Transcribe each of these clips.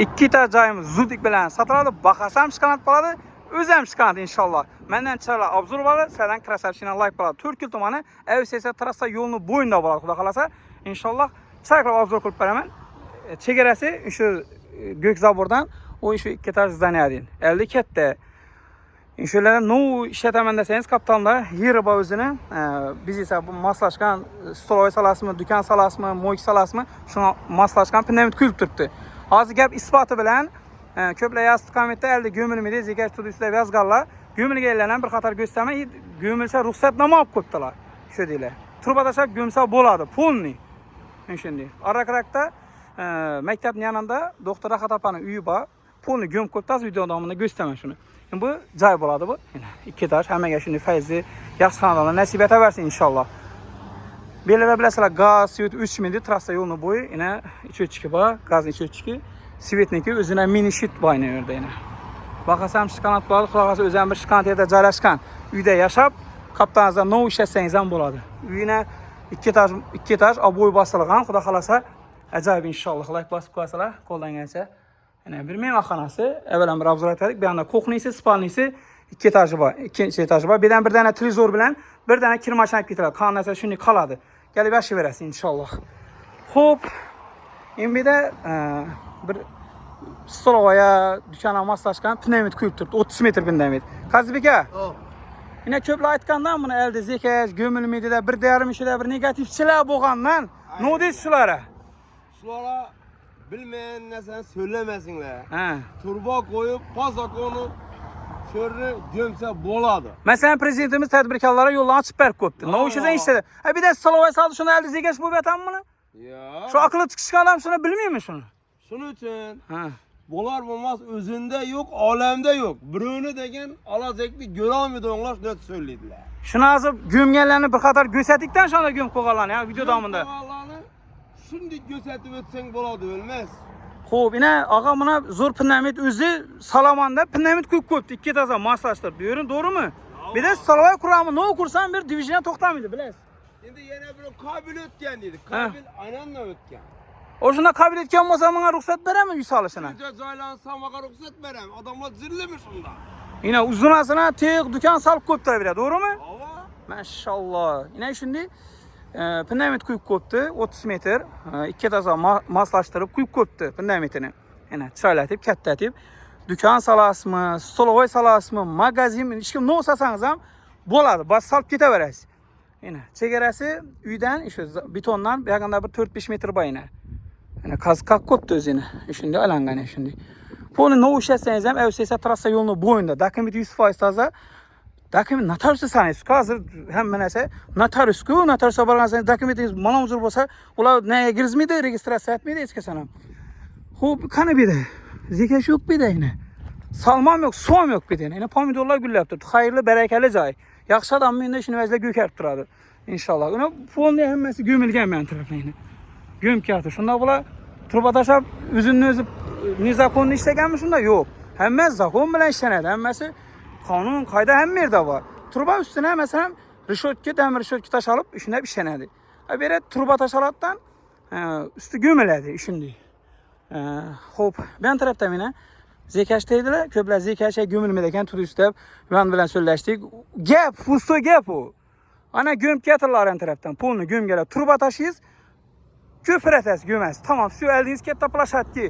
ikkita joyimiz zudlik bilan sotiladi. Bahasi ham shikolat bo'ladi, o'zi ham shikolat inshaalloh. Mendan chiroyli obzor bo'ladi, sizdan krasavchina like bo'ladi. Turkil tumani Avsesa trassa yo'lini bo'yinda bo'ladi, xudo xolasa. Inshaalloh chiroyli obzor qilib beraman. Chegarasi shu Gökzaburdan o shu ikki etaj zdaniya deyin. 50 katta. Inshaalloh no ishlataman desangiz kapitalda yeri bor o'zini. Biz esa bu moslashgan stoloy salasimi, do'kon salasimi, mo'yk salasimi, shuni moslashgan pnevmat kulib turibdi. Hozir gap isboti bilan ko'plar yozib qo'ymoqda, elde go'milmaydi, zekash tudisida yozganlar. Go'milga aylanan bir qator go'staman, go'milsa ruxsatnoma olib qo'yibdilar. Shu deylar. Turba tashab go'msa bo'ladi, polni. Shunday. Araqrakda maktabning yanında doktor Rahat opaning uyi bor. Polni go'm qo'yibdi, video davomida go'staman shuni. Bu joy bo'ladi bu. İki etaj, hammaga shunday fayzli, yaxshi xonadonlar nasib etaversin inshaalloh. Belada bilasizlar, gaz, svet o'chmaydi, trassa yo'lini bo'yi, yana ichotchiki bor, gaz ichotchiki, svetniki o'zina mini shit bor yerda yana. Bahasi ham shikolat bo'ladi, xulosa o'zi ham bir shikolatda joylashgan. Uyda yashab, kaptaningizdan no ishlatsangiz ham bo'ladi. Uyina ikki etaj, abo'y bosilgan, xudo xolasa ajoyib inshaalloh. Like bosib qo'yasizlar, qo'llangancha. Yana bir mehmonxonasi, avvalambir obzor etdik. Bu yerda kuxnisi, spalnisi, ikki etaji bor, ikkinchi etaji bor. Bir dana televizor bilan bir dana kir mashina olib ketiladi. Qanday shunday qoladi. Kelib yashayverasiz inshaalloh. Xo'p, endi bir stoloya do'kona moslashgan pnevmat quyib turibdi. 30 metr pnevmat. Qazibek aka. Yine ko'plar aytgandan buni elde zekash, go'milmaydida, bir yarim ishida bir negativchilar bo'lgandan, ne deysiz shulara? Shulara bilmeyen narsani söylemesinler. Turba koyup pasakonu şöyle gömse bo'ladi. Mesela prezidentimiz tadbirkorlarga yo'llarni ochib berib qo'yibdi. Ne o'shadan ishladi. Bir de stoloy saldi, shuni elde zekash bo'lib yatammi buni? Yo'q. Shu aqli chiqishgan odam shuni bilmaymi shuni? Shuning uchun bo'lar bo'lmas o'zinde yok, olamda yok. Birovni degan olazakni ko'ra olmaydi onlar shuni söylediler. Shuni hozir go'mganlarni bir qator go'satikdan shunda go'm qo'yganlarni, video davomida. Shunday ko'rsatib o'tsang bo'ladi, o'lmas. Xo'p, ina og'a buni zo'r pnevmat o'zi Salomanda pnevmat qo'yib qo'yibdi, ikki taza moslashtirib. Buyuring, to'g'rimi? Bir de stoloy qurami, no kursam bir divizion to'xtamaydi, bilasiz. Endi yana bir qabil o'tgan dedi. Qabil aynanla o'tgan. O shunda qabil etgan bo'lsa, menga ruxsat berami uy solishini? Joylansam menga ruxsat beraman. Odamlar zirlimi shunda? Ina uzunasini tek do'kon solib qo'yibdi, beradi, to'g'rimi? Ava. Mashalloh. Ina shunday pnevmat qo'yib qo'yibdi, 30 metr, ikki taza moslashtirib qo'yib qo'yibdi pnevmatini. Ina chiroylatib, kattatib, do'kon solasizmi, stoloy solasizmi, magazin, hech kim no sasangiz ham bo'ladi. Bas solib ketaverasiz. Ina chegarasi uydan shu betondan yaqinda bir 4-5 metr bor ina. Ina qazqaq qo'yibdi o'zini. Shunday alangan shunday. Buni no ishlatsangiz ham Avsesa trassa yo'lini bo'yinda, dokument 100% toza. Dokument notariusda sanaysiz. Hozir hamma narsa notariusku, notariusga borgansangiz dokumentingiz mana uzr bo'lsa, ular nega kirizmaydi, registratsiya etmaydi hech qachon ham. Xo'p, qani bu yerda? Zekash yo'q bu yerda ina. Salmon yo'q, so'm yo'q bu yerda. Ina pomidorlar gullab turibdi. Xayrli, barakali joy. Yaxshi odam menda shuni vazla ko'karib turadi. Inshaalloh. Uni fonda hammasi go'milgan men tarafdan. Go'mkati. Shunda bular turba tashab o'zini o'zi nezakonni ishlaganmi shunda? Yo'q. Hammasi zakon bilan ishlanadi. Hammasi qonun, qoida hamma yerda bor. Turba ustuna masalan rishotka, damir rishotka tashalib shunday ishlanadi. Bu yerda turba tashalatdan usti go'miladi shunday. Xo'p, men tarafdan mena zekash deydilar. Ko'plar zekashga go'milmaydi ekan, turist deb men bilan so'zlashdik. Gap, pusto gap u. Ana go'mkatirlar ham tarafdan pulni go'mgalar, turba tashiysiz. Ko'piratasiz, go'masiz. Tamam, shu eldingiz katta plashatki.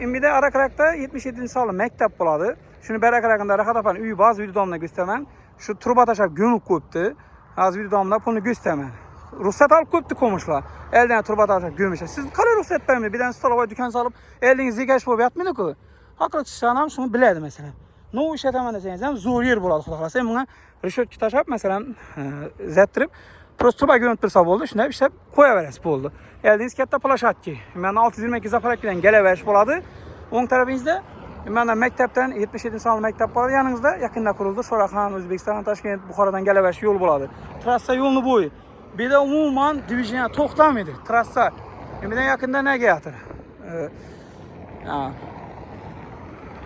Endi Arakrakda 77-sonli maktab bo'ladi. Shuni Barakrakda Rahat opaning uyi bor, video davomida go'staman. Shu turba tashab go'mib qo'yibdi. Hozir video davomida pulni go'staman. Ruxsat olib qo'yibdi qo'mishlar. Eldan turba tashab go'mish. Siz qalay ruxsat bermaydi? Birdan stoloy do'kon solib, eldingiz zekash bo'lib yotmaydi-ku. Haqli chiqsan ham shuni biladi masalan. No ishlataman desangiz ham zo'r yer bo'ladi, xudo xolasa. Bunga rishotka tashab masalan zattirib prosta turba go'mib tursa bo'ldi, shunday ishlab qo'yaverasiz bo'ldi. Eldingiz katta plashatki. Mana 622 zaparak bilan kelaverish bo'ladi. O'ng tarafingizda mana maktabdan 77-sonli maktab bor, yaningizda yaqinda qurildi. Shoraxon, O'zbekiston, Toshkent, Buxorodan kelaverish yo'l bo'ladi. Trassa yo'lini bo'yi. Bu yerda umuman divizion to'xtamaydi. Trassa. Mendan yaqinda nega yotir?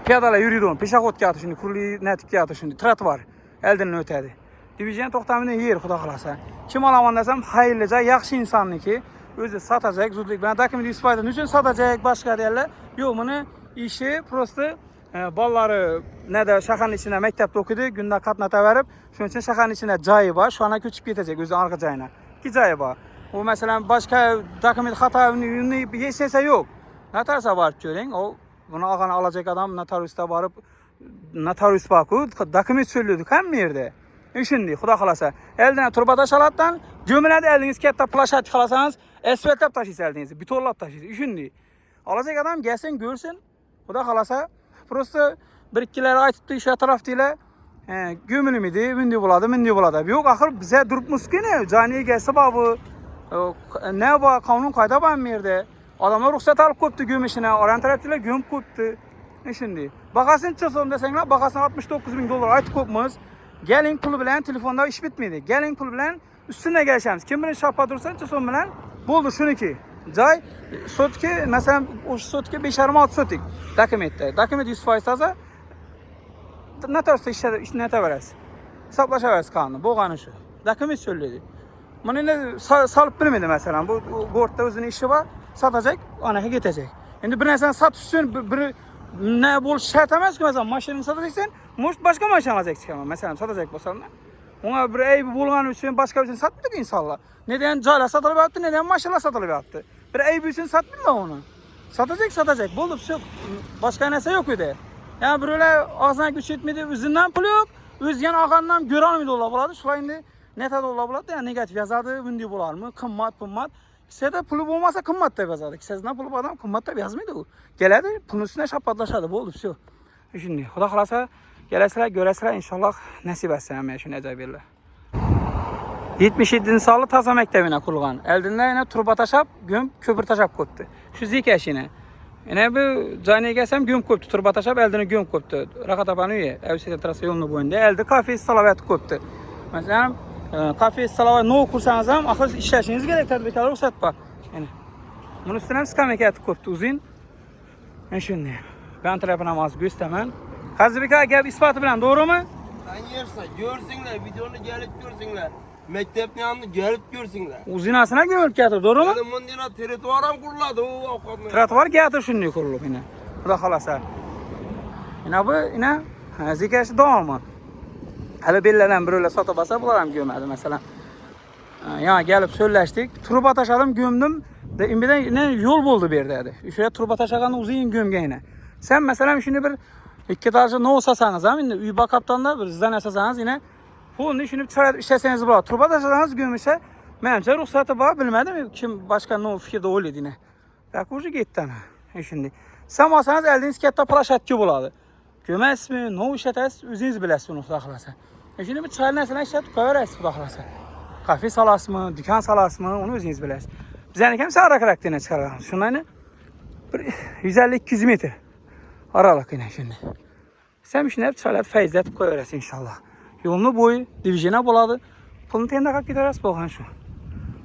Piyodalar yuriydi, peshobodga yotir, shunday kurli natikka yotir, shunday trotuar eldan o'tadi. Divizion to'xtamaydi yer, xudo xolasa. Kim olaman desam, xayrli joy, yaxshi insonniki, o'zi sotacak, zudlik bilan dokument 100% uchun sotacak, boshqa deyarlar Yo'q, buni işi prosta ballari nada shaharning ichida maktabda o'qiydi, günde qatnataverib, shuning uchun shaharning ichida joyi bor, shu ana ko'chib ketacak o'zi orqa joyina. İki joyi bor. U masalan boshqa dokument xatoni hech narsa yo'q. Notariusga borib ko'ring. O buni olgani olajak odam notariusga borib notarius bor-ku, dokument so'raydi hamma yerda. Shunday, xudo xolasa. Eldan turbatashalatdan jo'miladi, eldingiz katta plashat qalasangiz, asfaltlab tashlaysiz eldingiz, betonlab tashlaysiz. Shunday. Olajak odam gelsin, görsün. Xudo xolasa, prosta bir ikkilar aytibdi, o'sha tarafdagilar gömülmidi, bunday bo'ladi. Yo'q, axir biza turibmiz-ku, joni egasi bor bu. Ne bor, qonun qoida bor bu yerda. Odamlar ruxsat olib qo'yibdi gömishini, oran tarafdagilar gömib qo'yibdi. Shunday. Bahasini so'm desanglar, bahasini $69,000 aytib qo'yibmiz. Geling pul bilan telefonda ish bitmaydi. Geling pul bilan ustuna kelishamiz. Kim bilan shoppa tursa so'm bilan bo'ldi shuniki. Joy sotki, masalan, o'sha sotki 5,5-6 sotik dokumentda. Dokument 100% toza. Notariusda ishlataverasiz. Hisoblashaverasiz qonun. Bo'lgani shu. Dokument so'raydi. Buni endi solib bilmaydi masalan. Bu gortda o'zining ishi bor, sotacak, anaga ketacak. Endi bir narsani sotish uchun bir ne bo'lish shart emas-ku, masalan, mashinani sotacaksan, boshqa mashina olacaksan, masalan, sotacak bo'lsan, ona bir aybi bo'lgani uchun boshqa uchun sotmaydi insonlar. Neden joylar sotilib yotibdi, neden mashinalar sotilib yotibdi? Bir aybi uchun sotmaydilar uni. Sotacak, bo'ldi, shu boshqa narsa yo'q edi. Yani birovlar og'zidan kuch yetmaydi, o'zidan pul yo'q, o'zidan olgandan ko'ra olmaydi ular bo'ladi. Shular endi netada ular bo'ladi, yani negativ yozadi, bunday bo'larmi? Qimmat. Sizda puli bo'lmasa qimmat deb yozadi. Sizdan puli bor odam qimmat deb yozmaydi u. Keladi, pulni ustidan shapatlashadi, bo'ldi, shu. Shunday. Xudo xolasa, kelasizlar, ko'rasizlar, inshaalloh nasib etsa hamma shuni ajoyiblar. 77-sonli toza maktabina qurilgan. Eldinda yana turba tashab, gum ko'pir tashab qo'yibdi. Shu zikashini. Yana bu joyni egasi ham gum qo'yibdi, turba tashab, eldini gum qo'yibdi. Raqatapan uyi, Avsiya trassa yo'lini bo'yinda eldi kafe salavati qo'yibdi. Masalan, kafe salavat no kursangiz ham axir ishlashingiz kerak, tadbirkorlar ruxsat bor. Yana. Buni ustidan ham skameyka qo'yibdi uzun. Mana shunday. Ben tarafına mazı göstermen. Qazibek aka gap isboti bilan, to'g'rimi? Tangersa, görsünler, videonu gelip görsünler. Mektepni yanını gelip görsünler. Uzinasına gömülüp getir, to'g'rimi? Yani bundina trotuar ham quriladi, o ovqatni. Trotuar getir shunday qurilib yana. Xudo xolasa. Yana bu zikashi davomi. Hali belladan birovlar sotib olsa, bular ham gömadi masalan. Yani gelip so'zlashdik. Turba tashladim, gömdim. Imbidan yo'l bo'ldi bu yerda dedi. O'sha turba tashlaganni uzun gömgayni. Sen mesela şimdi bir ikki etajli ne olsasanız ham, endi uy bakaptanda bir zdaniya yasasanız yine pulni shuni chiqarib ishlasangiz bo'ladi. Turba tashlasangiz gömüşse, menimcha ruxsati bor, bilmadim kim boshqa no fikrda o'ylaydi yine. Bak уже ketdi ana. Şimdi sen olsangiz eldingiz katta plashatki bo'ladi. Gömesizmi, no ishlatasiz, o'zingiz bilasiz uni xudo xolasa. Şimdi bir chiqar narsalarni ishlatib qo'yaverasiz xudo xolasa. Kafe salasizmi, dükkan salasizmi, uni o'zingiz bilasiz. Bizaniki ham sararakdan chiqaramiz. Shundan bir 150-200 metr aralık yine şimdi. Sen şimdi hep çalat feyizlet koyarız inşallah. Yolunu boyu, divijene buladı. Pulunu tenda kalk gideriz, bakın şu.